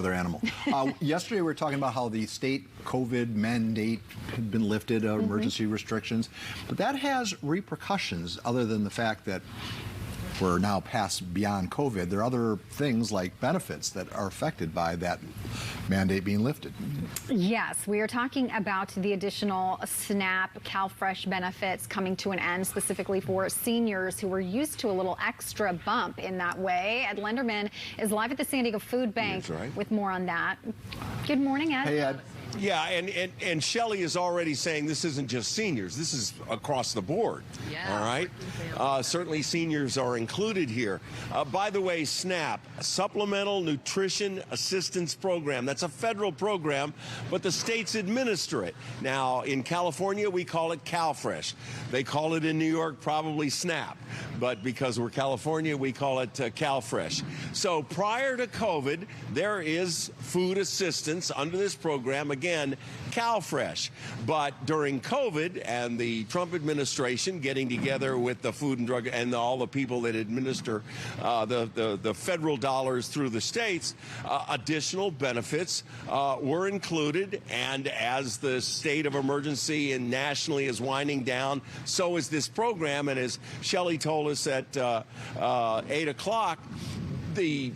Other animal. Yesterday we were talking about how the state COVID mandate had been lifted, emergency restrictions, but that has repercussions other than the fact that we're now past beyond COVID. There are other things like benefits that are affected by that mandate being lifted. Yes, we are talking about the additional SNAP CalFresh benefits coming to an end, specifically for seniors who were used to a little extra bump in that way. Ed Lenderman is live at the San Diego Food Bank with more on that. Good morning, Ed. Hey, Ed. Yeah, and Shelley is already saying this isn't just seniors. This is across the board. Yeah. All right. Certainly seniors are included here. By the way, SNAP, Supplemental Nutrition Assistance Program. That's a federal program, but the states administer it. Now, in California, we call it CalFresh. They call it in New York probably SNAP. But because we're California, we call it CalFresh. So prior to COVID, there is food assistance under this program. Again, CalFresh. But during COVID and the Trump administration getting together with the Food and Drug and all the people that administer the federal dollars through the states, additional benefits were included. And as the state of emergency and nationally is winding down, so is this program. And as Shelley told us at 8 o'clock, the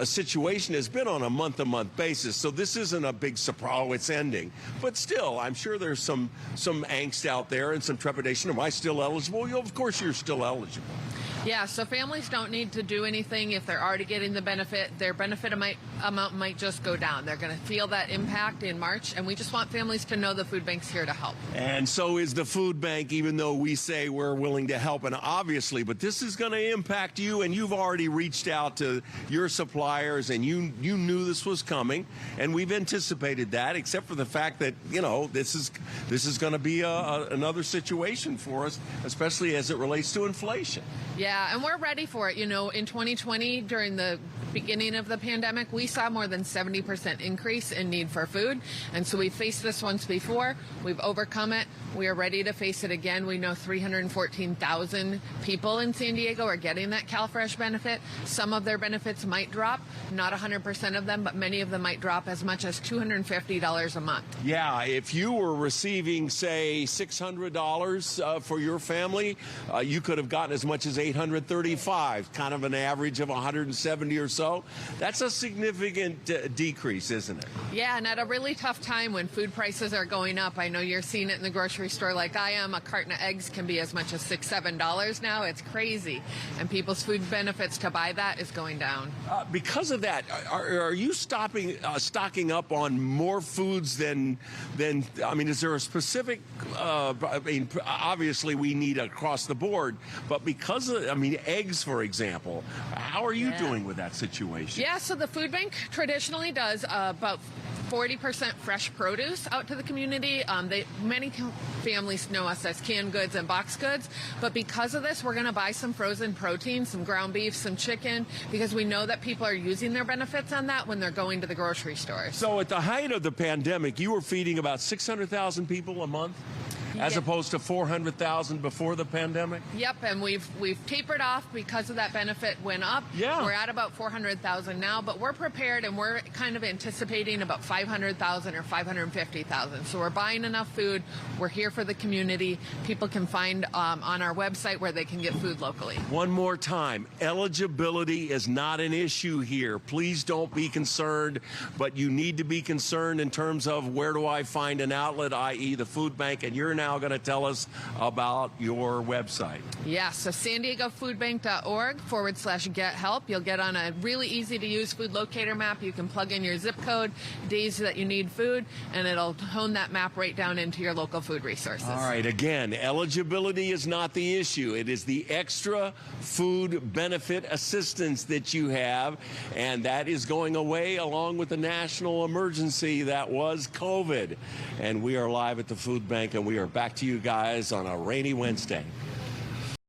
situation has been on a month-to-month basis, so this isn't a big surprise. Oh, it's ending, but still, I'm sure there's some angst out there and some trepidation. Am I still eligible? Of course, you're still eligible. Yeah, so families don't need to do anything if they're already getting the benefit. Their benefit amount might just go down. They're going to feel that impact in March, and we just want families to know the food bank's here to help. And so is the food bank, even though we say we're willing to help, and obviously, but this is going to impact you, and you've already reached out to your suppliers, and you knew this was coming, and we've anticipated that, except for the fact that, you know, this is going to be another situation for us, especially as it relates to inflation. Yeah, and we're ready for it. You know, in 2020, during the beginning of the pandemic, we saw more than 70% increase in need for food. And so we faced this once before. We've overcome it. We are ready to face it again. We know 314,000 people in San Diego are getting that CalFresh benefit. Some of their benefits might drop, not 100% of them, but many of them might drop as much as $250 a month. Yeah, if you were receiving, say, $600 for your family, you could have gotten as much as $835, kind of an average of 170 or so. That's a significant decrease, isn't it? Yeah, and at a really tough time when food prices are going up. I know you're seeing it in the grocery store like I am. A carton of eggs can be as much as $6, $7 now. It's crazy. And people's food benefits to buy that is going down. Because of that, are you stocking up on more foods than I mean, is there a specific, I mean, obviously we need across the board, but because of, I mean, eggs, for example, how are you doing with that situation? Yeah, so the food bank traditionally does about 40% fresh produce out to the community. Many families know us as canned goods and box goods, but because of this, we're going to buy some frozen protein, some ground beef, some chicken, because we know that people are using their benefits on that when they're going to the grocery stores. So at the height of the pandemic, you were feeding about 600,000 people a month? As opposed to 400,000 before the pandemic? Yep, and we've tapered off because of that benefit went up. Yeah. We're at about 400,000 now, but we're prepared and we're kind of anticipating about 500,000 or 550,000. So we're buying enough food. We're here for the community. People can find on our website where they can get food locally. One more time, eligibility is not an issue here. Please don't be concerned, but you need to be concerned in terms of where do I find an outlet, i.e. the food bank, and you're now going to tell us about your website. Yeah, so san diego foodbank.org/get help. You'll get on a really easy to use food locator map. You can plug in your zip code, days that you need food, and it'll hone that map right down into your local food resources. All right, again, eligibility is not the issue. It is the extra food benefit assistance that you have, and that is going away along with the national emergency that was COVID. And we are live at the food bank, and we are back to you guys on a rainy Wednesday.